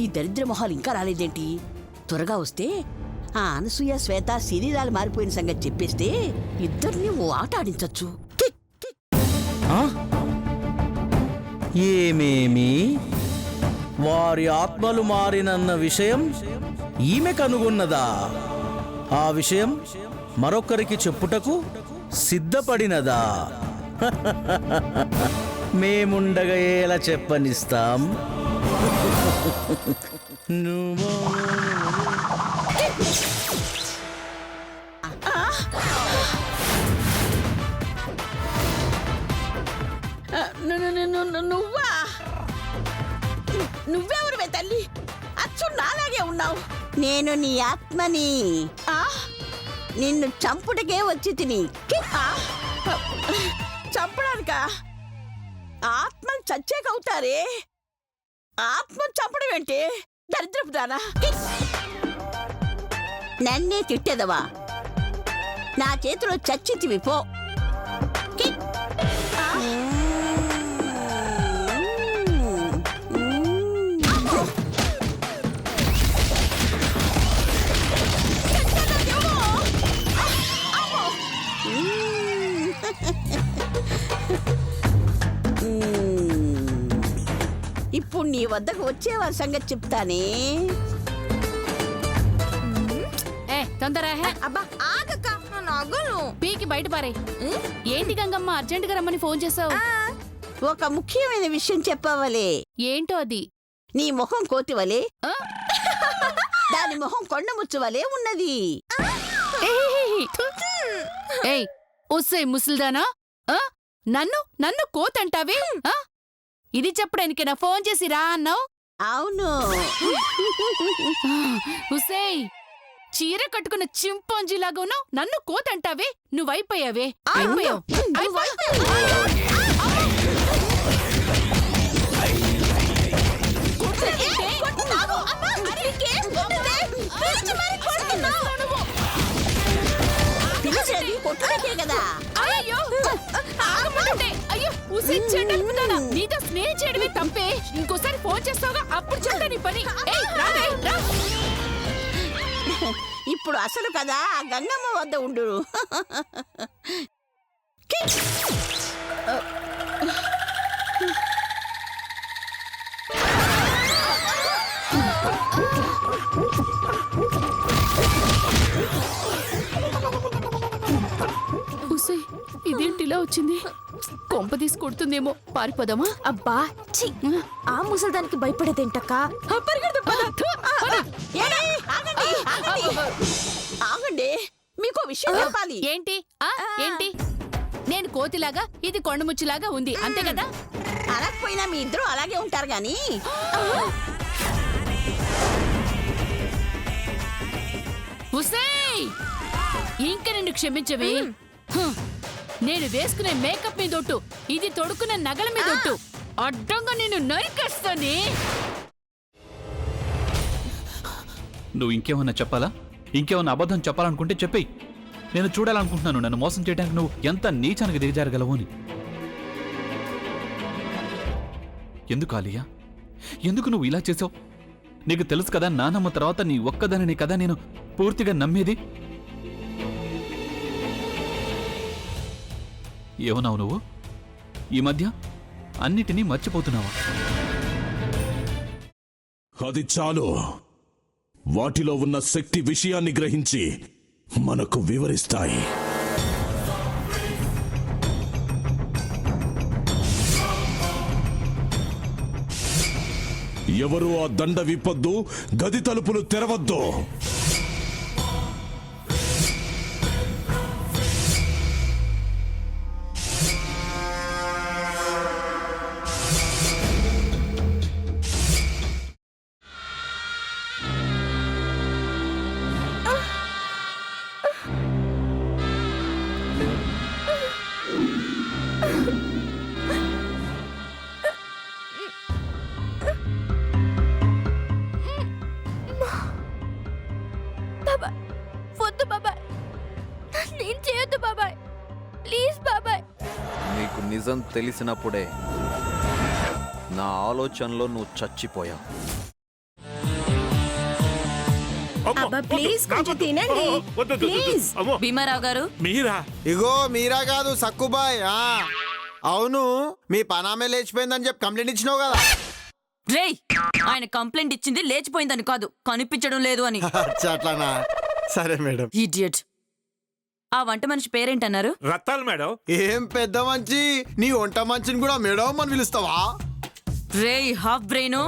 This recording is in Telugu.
ఈ దరిద్ర మొహాలు ఇంకా రాలేదేంటి? త్వరగా వస్తే ఆ అనసూయ శ్వేత శరీరాలు మారిపోయిన సంగతి చెప్పేస్తే ఇద్దరిని ఓ ఆట ఆడించచ్చు. ఏమేమి వారి ఆత్మలు మారినన్న విషయం ఈమె కనుగొన్నదా? ఆ విషయం మరొకరికి చెప్పుటకు సిద్ధపడినదా? మేముండగా ఎలా చెప్పనిస్తాం? నువ్వా? నువ్వెవరువే తల్లి? అచ్చు నాలాగే ఉన్నావు. నేను నీ ఆత్మని. నిన్ను చంపుటకే వచ్చి తిని. చంపడానికా? ఆత్మను చచ్చేకవుతారే. ఆత్మను చంపడం ఏంటి? దరిద్రపు దానా? నన్నే తిట్టేదవా? నా చేతిలో చచ్చితివి పో. ఇప్పుడు నీ వద్దకు వచ్చేవారి సంగతి చెప్తానే. తొందర అబ్బా ఆగక్క, నగలు పీకి బయట పారే. ఏంటి గంగమ్మ అర్జెంటుగా రమ్మని ఫోన్ చేసావు? ఒక ముఖ్యమైన విషయం చెప్పవలే. ఏంటో అది? నీ మొహం కోతివలే, దాని మొహం కొండముచ్చువలే ఉన్నది. ఏయ్ ఒస్సే ముసల్దానా, నన్ను నన్ను కోతంటావే? ఇది చెప్పడానికి నా ఫోన్ చేసి రా అన్నావు? అవును. ఉసేయ్, చీర కట్టుకున్న చింపాంజీలాగా ఉన్నావు, నన్ను కోతంటావే? నువ్వైపోయావే. అయిపోయావు. పిలిచేది కొట్టుకే కదా. అయ్యో ఉసే చెడ్డనుకున్నానా? నీతో స్నేహం చేయడమే తప్పే. ఇంకోసారి ఫోన్ చేస్తావుగా, అప్పుడు చెప్తా నీ పని. ఇప్పుడు అసలు కదా ఆ గంగమ్మ వద్ద ఉండు. ఇదేంటిలా వచ్చింది? కొంప తీసి కొడుతుందేమో, పారిపోదామా? అబ్బా ఛీ, ఆ ముసల్దానికి భయపడేదేంటక్క? ఆగండి, మీకో విషయం చెప్పాలి. ఏంటి? ఏంటి? నేను కోతిలాగా, ఇది కొండముచ్చిలాగా ఉంది, అంతే కదా? అలాగపోయినా మీ ఇద్దరు అలాగే ఉంటారు గాని. ఉసేయ్, ఇంక నిన్ను క్షమించవే. నేను వేసుకునే మేకప్ మీదొట్టు, ఇది తొడుకునే నగల మీదొట్టు, అడ్డంగా నేను నరికేస్తానే. నువ్వు ఇంకేమన్నా చెప్పాలా? ఇంకేమన్నా అబద్ధం చెప్పాలనుకుంటే చెప్పేయి. నేను చూడాలనుకుంటున్నాను నన్ను మోసం చేయడానికి నువ్వు ఎంత నీచానికి దిగజారగలవు అని. ఎందుకు ఆలియా, ఎందుకు నువ్వు ఇలా చేసావు? నీకు తెలుసు కదా, నానమ్మ తర్వాత నీ ఒక్కదానిని కదా నేను పూర్తిగా నమ్మేది. ఏమన్నావు నువ్వు? ఈ మధ్య అన్నిటినీ మర్చిపోతున్నావా? అది చాలు. వాటిలో ఉన్న శక్తి విషయాన్ని గ్రహించి మనకు వివరిస్తాయి. ఎవరు ఆ దండ విప్పొద్దు, గది తలుపులు తెరవద్దు. నీకు నిజం తెలిసినప్పుడే నా ఆలోచనలో నువ్వు చచ్చిపోయావు. అబ్బా ప్లీజ్ కొంచెం తినండి ప్లీజ్. భీమారావు గారు మీరా? ఇగో మీరా కాదు సక్కుబాయ్. అవును, మీ పనామే లేచిపోయిందని చెప్పి కంప్లైంట్ ఇచ్చినావు కదా. రేయ్, ఆయన కంప్లైంట్ ఇచ్చింది లేచిపోయిందని కాదు, కనిపించడం లేదు అని. అచ్చా, అట్లానా? సరే మేడం. ఇడియట్. ఆ వంట మనిషి పేరేంటన్నారు? రత్తాలు మేడం. ఏం పెద్ద మంచి, నీ వంట మంచిని కూడా మేడం అని పిలుస్తావా? రేయ్ హాఫ్ బ్రెయిన్,